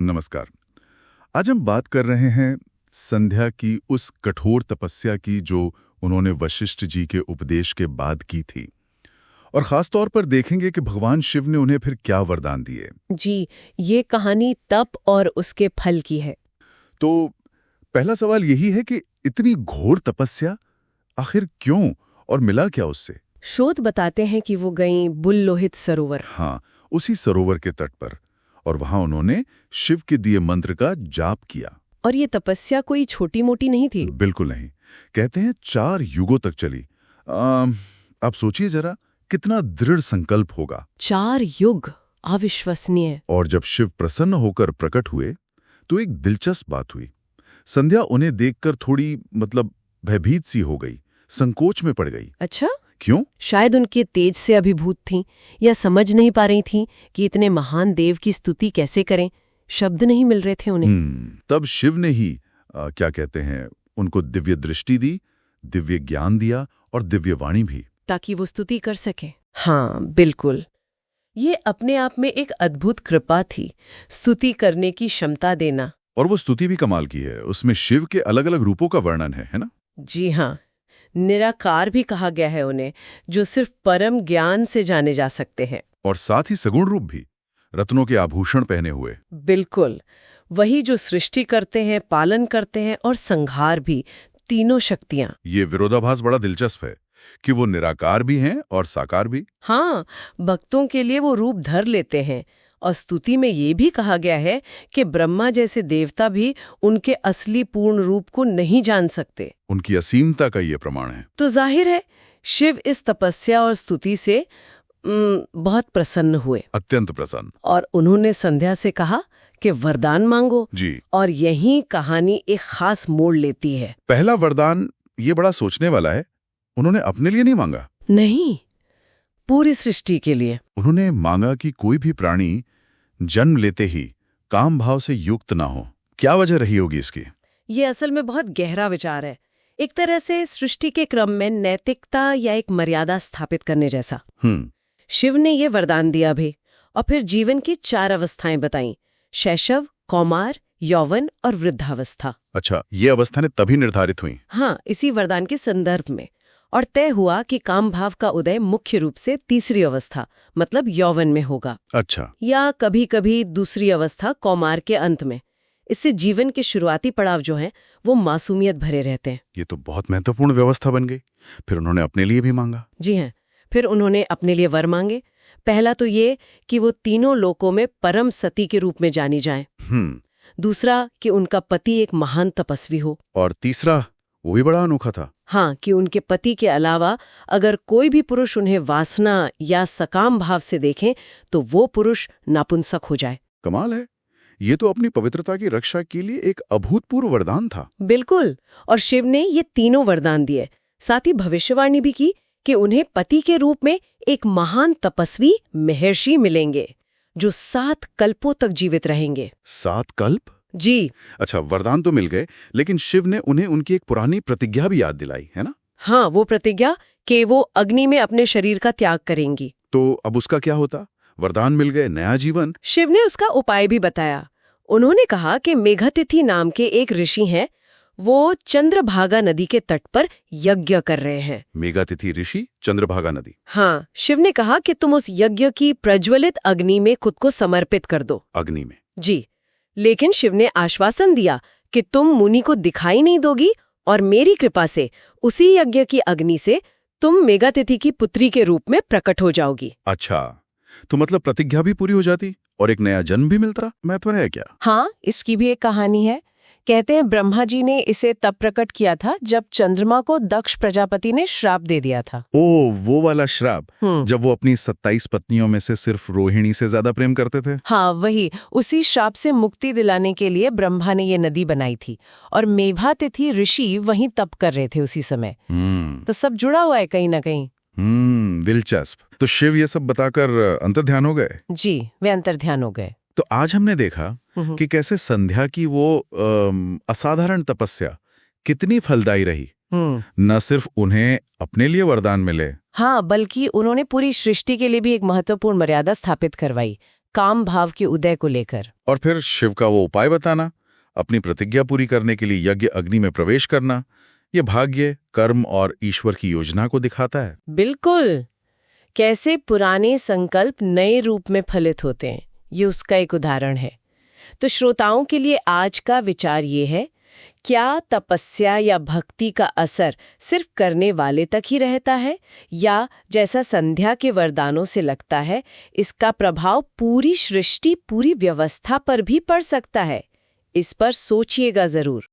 नमस्कार। आज हम बात कर रहे हैं संध्या की उस कठोर तपस्या की जो उन्होंने वशिष्ठ जी के उपदेश के बाद की थी, और खास तौर पर देखेंगे कि भगवान शिव ने उन्हें फिर क्या वरदान दिए। जी, ये कहानी तप और उसके फल की है। तो पहला सवाल यही है कि इतनी घोर तपस्या आखिर क्यों, और मिला क्या उससे? शोध बताते हैं कि वो गईं बुललोहित सरोवर। हाँ, उसी सरोवर के तट पर, और वहां उन्होंने शिव के दिए मंत्र का जाप किया। और ये तपस्या कोई छोटी मोटी नहीं थी। बिल्कुल नहीं। कहते हैं 4 युगों तक चली। आप सोचिए जरा, कितना दृढ़ संकल्प होगा। 4 युग, अविश्वसनीय। और जब शिव प्रसन्न होकर प्रकट हुए तो एक दिलचस्प बात हुई। संध्या उन्हें देखकर थोड़ी भयभीत सी हो गई, संकोच में पड़ गई। अच्छा, क्यों? शायद उनके तेज से अभिभूत थीं या समझ नहीं पा रही थीं कि इतने महान देव की स्तुति कैसे करें। शब्द नहीं मिल रहे थे उन्हें। तब शिव ने ही क्या कहते हैं, उनको दिव्य दृष्टि दी, दिव्य ज्ञान दिया और दिव्य वाणी भी, ताकि वो स्तुति कर सके। हाँ, बिल्कुल। ये अपने आप में एक अद्भुत कृपा थी, स्तुति करने की क्षमता देना। और वो स्तुति भी कमाल की है। उसमें शिव के अलग अलग रूपों का वर्णन है ना? जी हाँ, निराकार भी कहा गया है उन्हें, जो सिर्फ परम ज्ञान से जाने जा सकते हैं। और साथ ही सगुण रूप भी, रत्नों के आभूषण पहने हुए। बिल्कुल, वही जो सृष्टि करते हैं, पालन करते हैं और संहार भी, तीनों शक्तियां। ये विरोधाभास बड़ा दिलचस्प है कि वो निराकार भी हैं और साकार भी। हाँ, भक्तों के लिए वो रूप धर लेते हैं। और स्तुति में ये भी कहा गया है कि ब्रह्मा जैसे देवता भी उनके असली पूर्ण रूप को नहीं जान सकते। उनकी असीमता का ये प्रमाण है। तो जाहिर है शिव इस तपस्या और स्तुति से बहुत प्रसन्न हुए। अत्यंत प्रसन्न। और उन्होंने संध्या से कहा कि वरदान मांगो। जी। और यही कहानी एक खास मोड़ लेती है। पहला वरदान ये बड़ा सोचने वाला है। उन्होंने अपने लिए नहीं मांगा। नहीं, पूरी सृष्टि के लिए। उन्होंने मांगा कि कोई भी प्राणी जन्म लेते ही काम भाव से युक्त ना हो। क्या वजह रही होगी इसकी? ये असल में बहुत गहरा विचार है। एक तरह से सृष्टि के क्रम में नैतिकता या एक मर्यादा स्थापित करने जैसा। शिव ने ये वरदान दिया भी, और फिर जीवन की 4 अवस्थाएं बताईं: शैशव, कौमार, यौवन और वृद्धावस्था। अच्छा, ये अवस्थाएं तभी निर्धारित हुई? हाँ, इसी वरदान के संदर्भ में। और तय हुआ कि काम भाव का उदय मुख्य रूप से तीसरी अवस्था मतलब यौवन में होगा। अच्छा। या कभी कभी दूसरी अवस्था कौमार के अंत में। इससे जीवन के शुरुआती पड़ाव जो हैं वो मासूमियत भरे रहते हैं। ये तो बहुत महत्वपूर्ण व्यवस्था बन गई। फिर उन्होंने अपने लिए भी मांगा। जी हैं, फिर उन्होंने अपने लिए वर मांगे। पहला तो ये कि वो तीनों लोकों में परम सती के रूप में जानी जाएं। दूसरा कि उनका पति एक महान तपस्वी हो। और तीसरा, वो भी बड़ा अनोखा था। हाँ, कि उनके पति के अलावा अगर कोई भी पुरुष उन्हें वासना या सकाम भाव से देखें तो वो पुरुष नापुंसक हो जाए। कमाल है। ये तो अपनी पवित्रता की रक्षा के लिए एक अभूतपूर्व वरदान था। बिल्कुल। और शिव ने ये तीनों वरदान दिए, साथ ही भविष्यवाणी भी की कि उन्हें पति के रूप में एक महान तपस्वी महर्षि मिलेंगे जो 7 कल्पों तक जीवित रहेंगे। 7 कल्प? जी। अच्छा, वरदान तो मिल गए, लेकिन शिव ने उन्हें उनकी एक पुरानी प्रतिज्ञा भी याद दिलाई, है ना? हाँ, वो प्रतिज्ञा कि वो अग्नि में अपने शरीर का त्याग करेंगी। तो अब उसका क्या होता? वरदान मिल गए, नया जीवन। शिव ने उसका उपाय भी बताया। उन्होंने कहा कि मेघतिथि नाम के एक ऋषि हैं, वो चंद्रभागा नदी के तट पर यज्ञ कर रहे हैं। मेघातिथि ऋषि, चंद्रभागा नदी। हाँ, शिव ने कहा कि तुम उस यज्ञ की प्रज्वलित अग्नि में खुद को समर्पित कर दो। अग्नि में? जी। लेकिन शिव ने आश्वासन दिया कि तुम मुनि को दिखाई नहीं दोगी और मेरी कृपा से उसी यज्ञ की अग्नि से तुम मेघातिथि की पुत्री के रूप में प्रकट हो जाओगी। अच्छा, तो मतलब प्रतिज्ञा भी पूरी हो जाती और एक नया जन्म भी मिलता। महत्व है क्या? हाँ, इसकी भी एक कहानी है। कहते हैं ब्रह्मा जी ने इसे तब प्रकट किया था जब चंद्रमा को दक्ष प्रजापति ने श्राप दे दिया था। ओ, वो वाला श्राप, जब वो अपनी 27 पत्नियों में से सिर्फ रोहिणी से ज्यादा प्रेम करते थे। हाँ, वही। उसी श्राप से मुक्ति दिलाने के लिए ब्रह्मा ने ये नदी बनाई थी और मेघातिथि ऋषि वहीं तप कर रहे थे उसी समय। तो सब जुड़ा हुआ है कहीं ना कहीं। दिलचस्प। तो शिव ये सब बताकर अंतर्ध्यान हो गए? जी, वे अंतर्ध्यान हो गए। तो आज हमने देखा कि कैसे संध्या की वो असाधारण तपस्या कितनी फलदायी रही। न सिर्फ उन्हें अपने लिए वरदान मिले, हाँ, बल्कि उन्होंने पूरी सृष्टि के लिए भी एक महत्वपूर्ण मर्यादा स्थापित करवाई, काम भाव के उदय को लेकर। और फिर शिव का वो उपाय बताना, अपनी प्रतिज्ञा पूरी करने के लिए यज्ञ अग्नि में प्रवेश करना, ये भाग्य, कर्म और ईश्वर की योजना को दिखाता है। बिल्कुल, कैसे पुराने संकल्प नए रूप में फलित होते हैं, ये उसका एक उदाहरण है। तो श्रोताओं के लिए आज का विचार ये है, क्या तपस्या या भक्ति का असर सिर्फ करने वाले तक ही रहता है, या जैसा संध्या के वरदानों से लगता है, इसका प्रभाव पूरी सृष्टि, पूरी व्यवस्था पर भी पड़ सकता है? इस पर सोचिएगा जरूर।